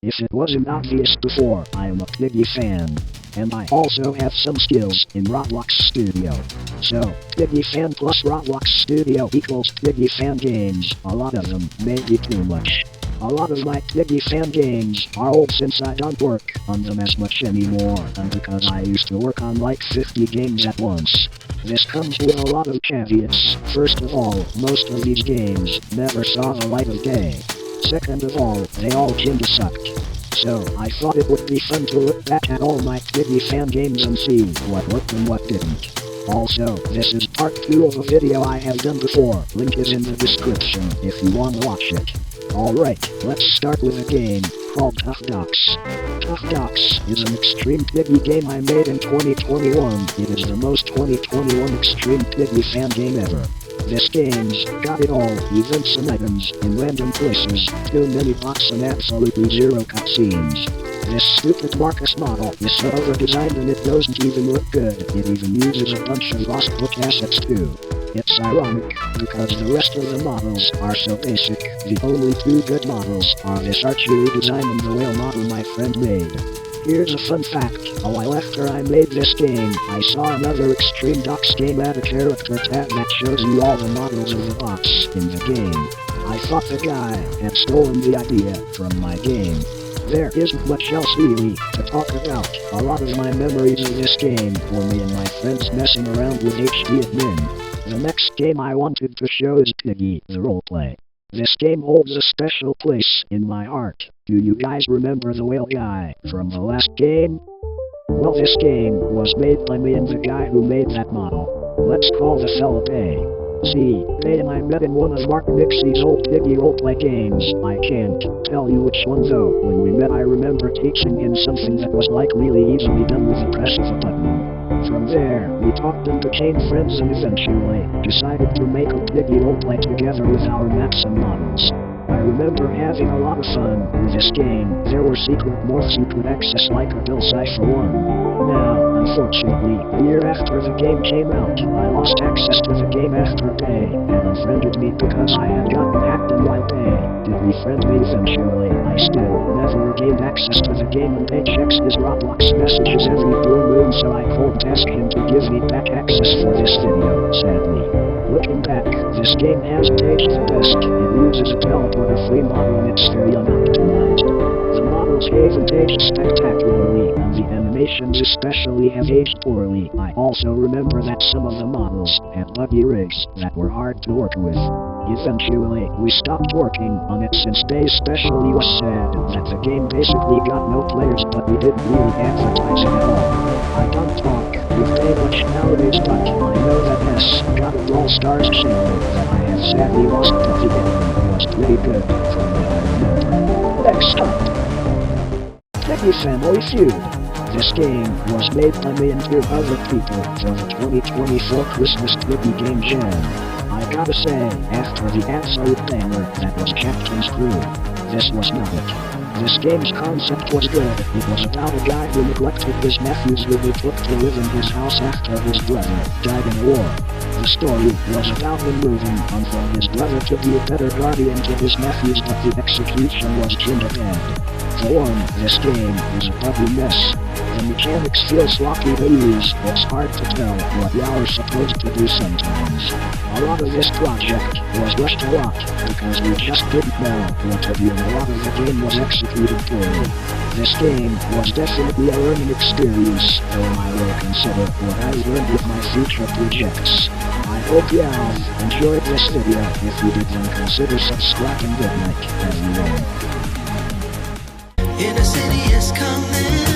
If it wasn't obvious before, I am a Piggy fan. And I also have some skills in Roblox Studio. So, Piggy Fan plus Roblox Studio equals Piggy Fangames. A lot of them, maybe too much. A lot of my Piggy Fangames are old since I don't work on them as much anymore, and because I used to work on like 50 games at once. This comes with a lot of caveats. First of all, most of these games never saw the light of day. Second of all, they all kinda sucked. So, I thought it would be fun to look back at all my Piggy Fangames and see what worked and what didn't. Also, this is part 2 of a video I have done before. Link is in the description if you want to watch it. Alright, let's start with a game called Tough Docks. Tough Docks is an extreme piggy game I made in 2021. It is the most 2021 extreme piggy fan game ever. This game's got it all, events and items, in random places, too many bots and absolutely zero cutscenes. This stupid Marcus model is so over-designed and it doesn't even look good. It even uses a bunch of lost book assets too. It's ironic, because the rest of the models are so basic. The only 2 good models are this archery design and the whale model my friend made. Here's a fun fact. A while after I made this game, I saw another Extreme Docks game add a character tab that shows you all the models of the bots in the game. I thought the guy had stolen the idea from my game. There isn't much else really to talk about. A lot of my memories of this game were me and my friends messing around with HD admin. The next game I wanted to show is Piggy, the roleplay. This game holds a special place in my heart. Do you guys remember the whale guy from the last game? Well, this game was made by me and the guy who made that model. Let's call the fella Bay. See, Bay and I met in one of Mark Nixie's old Piggy roleplay games. I can't tell you which one though. When we met I remember teaching him something that was like really easily done with the press of a button. From there, we talked and became friends and eventually decided to make a Piggy roleplay together with our maps and models. I remember having a lot of fun with this game. There were secret morphs you could access like a Bill Cipher one. Now, unfortunately, a year after the game came out, I lost access to the game after Bay and unfriended me because I had gotten hacked and while Bay did befriend me eventually. I still never regained access to the game and Bay checks his Roblox messages every blue moon, so I cold ask him to give me back access for this video, sadly. Looking back, this game hasn't aged the best. It uses a teleporter-free model and it's very unoptimized. The models haven't aged spectacularly, and the animations especially have aged poorly. I also remember that some of the models had buggy rigs that were hard to work with. Eventually, we stopped working on it since Bay especially was sad that the game basically got no players, but we didn't really advertise it at all. I don't talk with Bay much nowadays, but I know that got a Brawl Stars channel that I have sadly lost, but the ending was pretty good from what I remember. Next up, Piggy Family Feud. This game was made by me and 2 other people for the 2024 Christmas Piggy Game Jam. I gotta say, after the absolute banger that was Captain's Crew, this was not it. This game's concept was good. It was about a guy who neglected his nephews who he took to live in his house after his brother died in a war. The story was about him moving on from his brother to be a better guardian to his nephews, but the execution was kinda bad. For one, this game is a buggy mess. The mechanics feel sloppy to use. It's hard to tell what y'all are supposed to do sometimes. A lot of this project was rushed a lot because we just didn't know what to do, and a lot of the game was executed poorly. This game was definitely a learning experience, though I will consider what I've learned with my future projects. I hope you have enjoyed this video. If you did, then consider subscribing. Good night, everyone. In a city is coming.